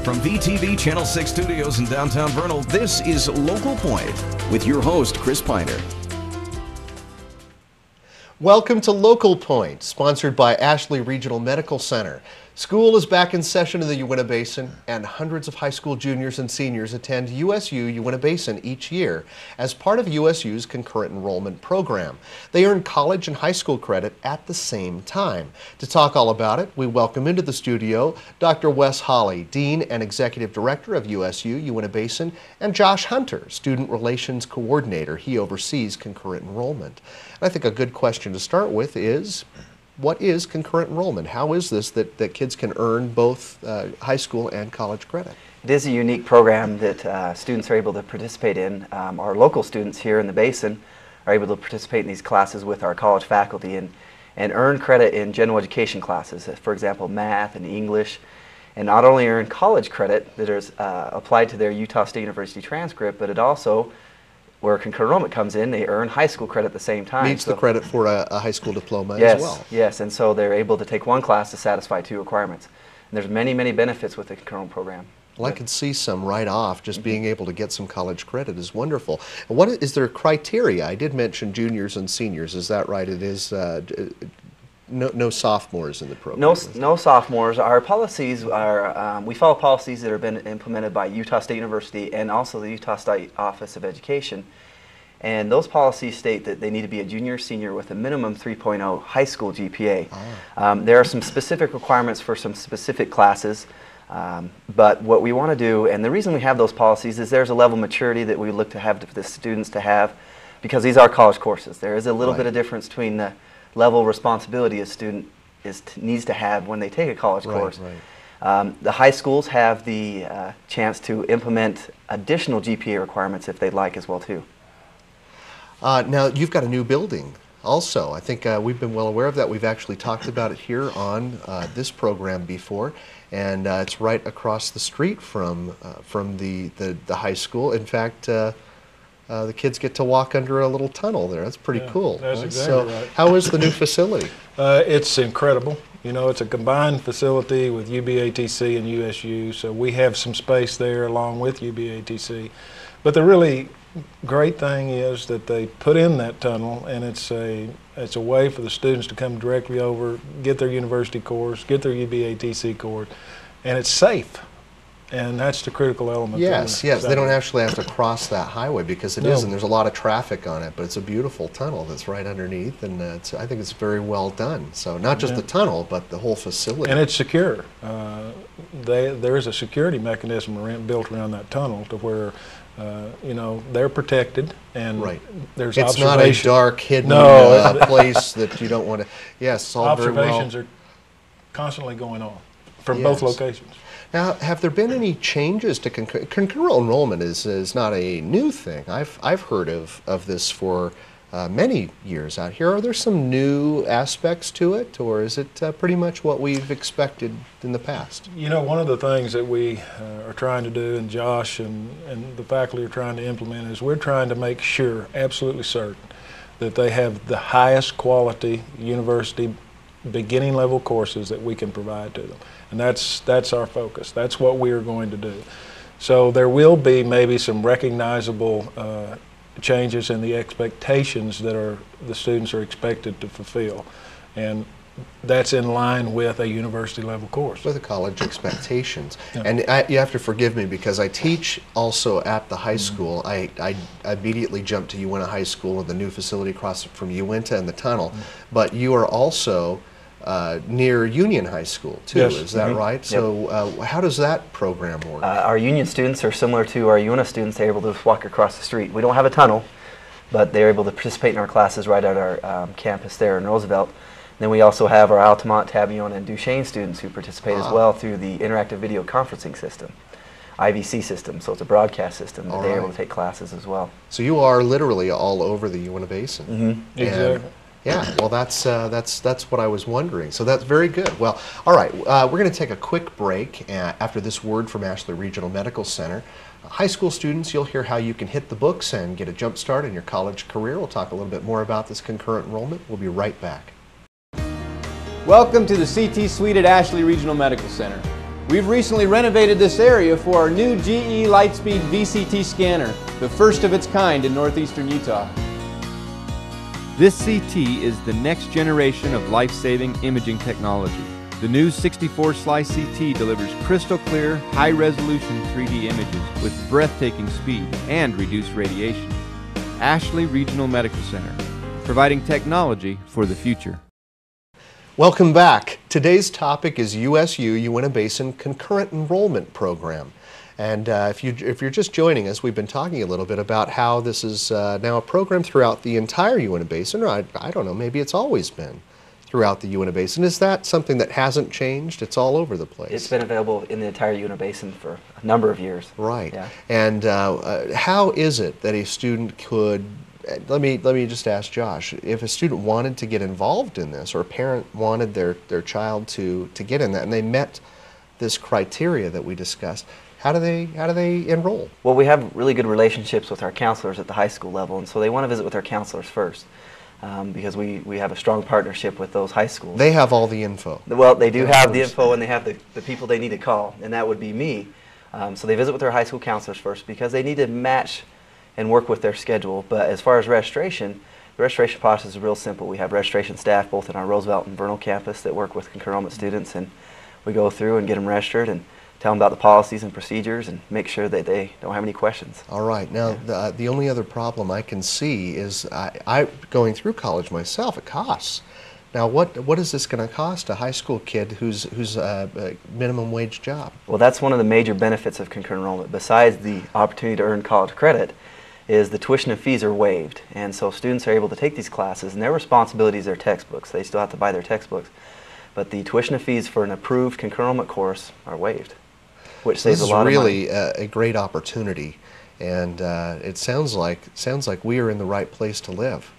From VTV Channel 6 Studios in downtown Vernal, this is Local Point with your host, Chris Piner. Welcome to Local Point, sponsored by Ashley Regional Medical Center. School is back in session in the Uintah Basin, and hundreds of high school juniors and seniors attend USU-Uintah Basin each year as part of USU's Concurrent Enrollment program. They earn college and high school credit at the same time. To talk all about it, we welcome into the studio Dr. Wes Holley, Dean and Executive Director of USU-Uintah Basin, and Josh Hunter, Student Relations Coordinator. He oversees concurrent enrollment. And I think a good question to start with is, what is concurrent enrollment? How is this that kids can earn both high school and college credit? It is a unique program that students are able to participate in. Our local students here in the Basin are able to participate in these classes with our college faculty and earn credit in general education classes, for example, math and English, and not only earn college credit that is applied to their Utah State University transcript, but it also, where concurrent enrollment comes in, they earn high school credit at the same time. Meets the credit for a high school diploma as well. Yes, and so they're able to take one class to satisfy two requirements. And there's many, many benefits with the concurrent program. Well, I can see some right off. Just being able to get some college credit is wonderful. And what is there criteria? I did mention juniors and seniors. Is that right? It is no sophomores in the program. No sophomores. Our policies are, we follow policies that have been implemented by Utah State University and also the Utah State Office of Education. And those policies state that they need to be a junior or senior with a minimum 3.0 high school GPA. There are some specific requirements for some specific classes, but what we want to do, and the reason we have those policies is there's a level of maturity that we look to have the students to have, because these are college courses. There is a little bit of difference between the level of responsibility a student needs to have when they take a college course. The high schools have the chance to implement additional GPA requirements if they'd like as well too. Now you've got a new building also. I think we've been well aware of that. We've actually talked about it here on this program before, and it's right across the street from the high school. In fact, the kids get to walk under a little tunnel there. That's pretty cool. That's exactly right. How is the new facility? It's incredible. You know, it's a combined facility with UBATC and USU, so we have some space there along with UBATC. But the really great thing is that they put in that tunnel, and it's a way for the students to come directly over, get their university course, get their UBATC course, and it's safe. And that's the critical element. Yes, they don't actually have to cross that highway because it is, and there's a lot of traffic on it, but it's a beautiful tunnel that's right underneath, and I think it's very well done. So not just the tunnel, but the whole facility. And it's secure. There is a security mechanism built around that tunnel to where you know, they're protected, and there's it's not a dark, hidden place that you don't want to. Yes, all observations are constantly going on from both locations. Now, have there been any changes to concurrent enrollment? Is not a new thing. I've heard of this for many years out here. Are there some new aspects to it, or is it pretty much what we've expected in the past? You know, one of the things that we are trying to do, and Josh and the faculty are trying to implement, is we're trying to make sure, absolutely certain, that they have the highest quality university beginning level courses that we can provide to them. And that's our focus. That's what we are going to do. So there will be maybe some recognizable changes in the expectations that the students are expected to fulfill. And that's in line with a university level course. With the college expectations. And you have to forgive me because I teach also at the high school. I immediately jumped to Uintah High School and the new facility across from Uintah and the tunnel. But you are also near Union High School too, is that right? So how does that program work? Our Union students are similar to our Uintah students. They're able to just walk across the street. We don't have a tunnel, but they're able to participate in our classes right at our campus there in Roosevelt. Then we also have our Altamont, Tabion, and Duchesne students who participate as well through the interactive video conferencing system, IVC system. So it's a broadcast system that they're able to take classes as well. So you are literally all over the Uintah Basin. Exactly. Yeah, well, that's what I was wondering. So that's very good. Well, all right, we're going to take a quick break after this word from Ashley Regional Medical Center. High school students, you'll hear how you can hit the books and get a jump start in your college career. We'll talk a little bit more about this concurrent enrollment. We'll be right back. Welcome to the CT Suite at Ashley Regional Medical Center. We've recently renovated this area for our new GE Lightspeed VCT scanner, the first of its kind in northeastern Utah. This CT is the next generation of life-saving imaging technology. The new 64-slice CT delivers crystal clear, high-resolution 3D images with breathtaking speed and reduced radiation. Ashley Regional Medical Center, providing technology for the future. Welcome back. Today's topic is USU-Uintah Basin Concurrent Enrollment Program. And if you're just joining us, we've been talking a little bit about how this is now a program throughout the entire Uintah Basin, or I don't know, maybe it's always been throughout the Uintah Basin. Is that something that hasn't changed? It's all over the place. It's been available in the entire Uintah Basin for a number of years. Right. Yeah. And how is it that a student could, let me just ask Josh, if a student wanted to get involved in this, or a parent wanted their child to get in that, and they met this criteria that we discussed, how do they enroll? Well, we have really good relationships with our counselors at the high school level, and so they want to visit with our counselors first, because we have a strong partnership with those high schools. They have all the info. Well, they do have the info, and they have the people they need to call, and that would be me. So they visit with their high school counselors first, because they need to match and work with their schedule. But as far as registration, the registration process is real simple. We have registration staff both in our Roosevelt and Vernal campus that work with concurrent enrollment students, and we go through and get them registered and tell them about the policies and procedures and make sure that they don't have any questions. All right. Now, the only other problem I can see is I going through college myself, it costs. Now, what is this going to cost a high school kid who's a minimum wage job? Well, that's one of the major benefits of concurrent enrollment. Besides the opportunity to earn college credit, is the tuition and fees are waived, and so students are able to take these classes, and their responsibility is their textbooks. They still have to buy their textbooks, but the tuition and fees for an approved concurrent enrollment course are waived, which saves a lot of money. This is really a great opportunity, and it sounds like we are in the right place to live.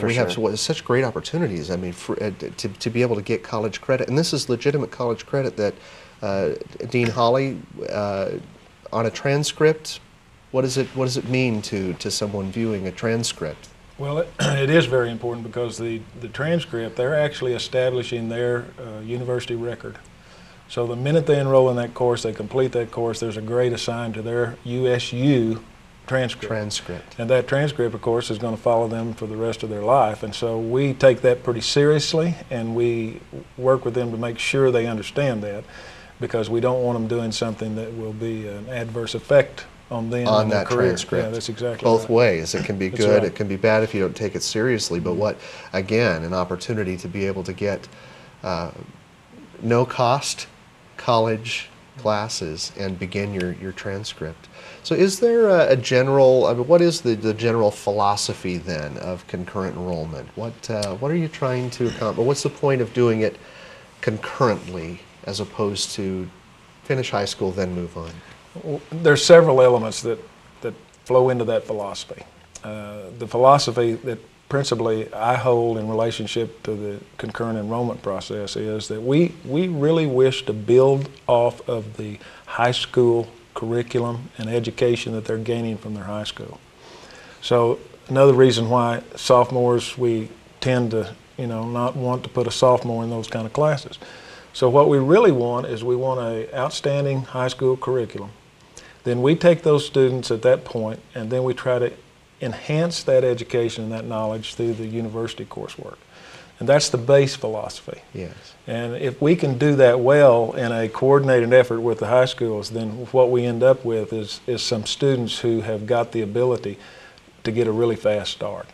We have such great opportunities. I mean, to be able to get college credit, and this is legitimate college credit that Dean Holley on a transcript. What does it mean to someone viewing a transcript? Well, it is very important, because the transcript, they're actually establishing their university record. So the minute they enroll in that course, they complete that course, there's a grade assigned to their USU transcript. And that transcript, of course, is going to follow them for the rest of their life. And so we take that pretty seriously, and we work with them to make sure they understand that, because we don't want them doing something that will be an adverse effect on them on and their that career. transcript. Yeah, that's exactly both right. ways. It can be That's good, right. it can be bad if you don't take it seriously, but what, again, an opportunity to be able to get no cost college classes and begin your transcript. So is there a general, I mean, what is the general philosophy then of concurrent enrollment? What are you trying to accomplish? What's the point of doing it concurrently as opposed to finish high school then move on? Well, there's several elements that flow into that philosophy. The philosophy that principally I hold in relationship to the concurrent enrollment process is that we really wish to build off of the high school curriculum and education that they're gaining from their high school. So another reason why sophomores, we tend to not want to put a sophomore in those kind of classes. So what we really want is we want an outstanding high school curriculum. Then we take those students at that point, and then we try to enhance that education and that knowledge through the university coursework. And that's the base philosophy. Yes. And if we can do that well in a coordinated effort with the high schools, then what we end up with is some students who have got the ability to get a really fast start.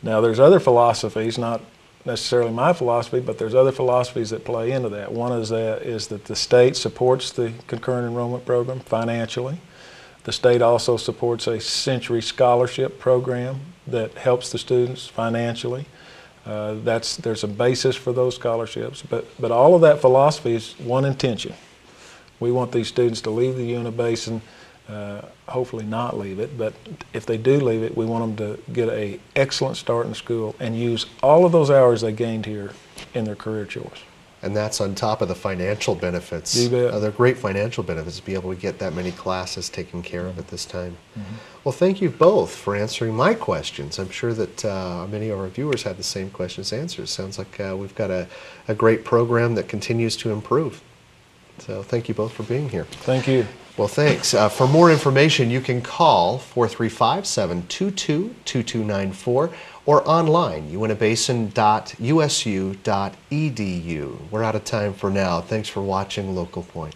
Now there's other philosophies, not necessarily my philosophy, but there's other philosophies that play into that. One is that the state supports the concurrent enrollment program financially. The state also supports a Century Scholarship program that helps the students financially. There's a basis for those scholarships, but all of that philosophy is one intention. We want these students to leave the Uintah Basin, hopefully not leave it, but if they do leave it, we want them to get an excellent start in school and use all of those hours they gained here in their career choice. And that's on top of the financial benefits. You bet. They're great financial benefits to be able to get that many classes taken care of at this time. Well, thank you both for answering my questions. I'm sure that many of our viewers had the same questions answered. Sounds like we've got a great program that continues to improve. So thank you both for being here. Thank you. Well, thanks. For more information, you can call 435-722-2294 or online, uintahbasin.usu.edu. We're out of time for now. Thanks for watching Local Point.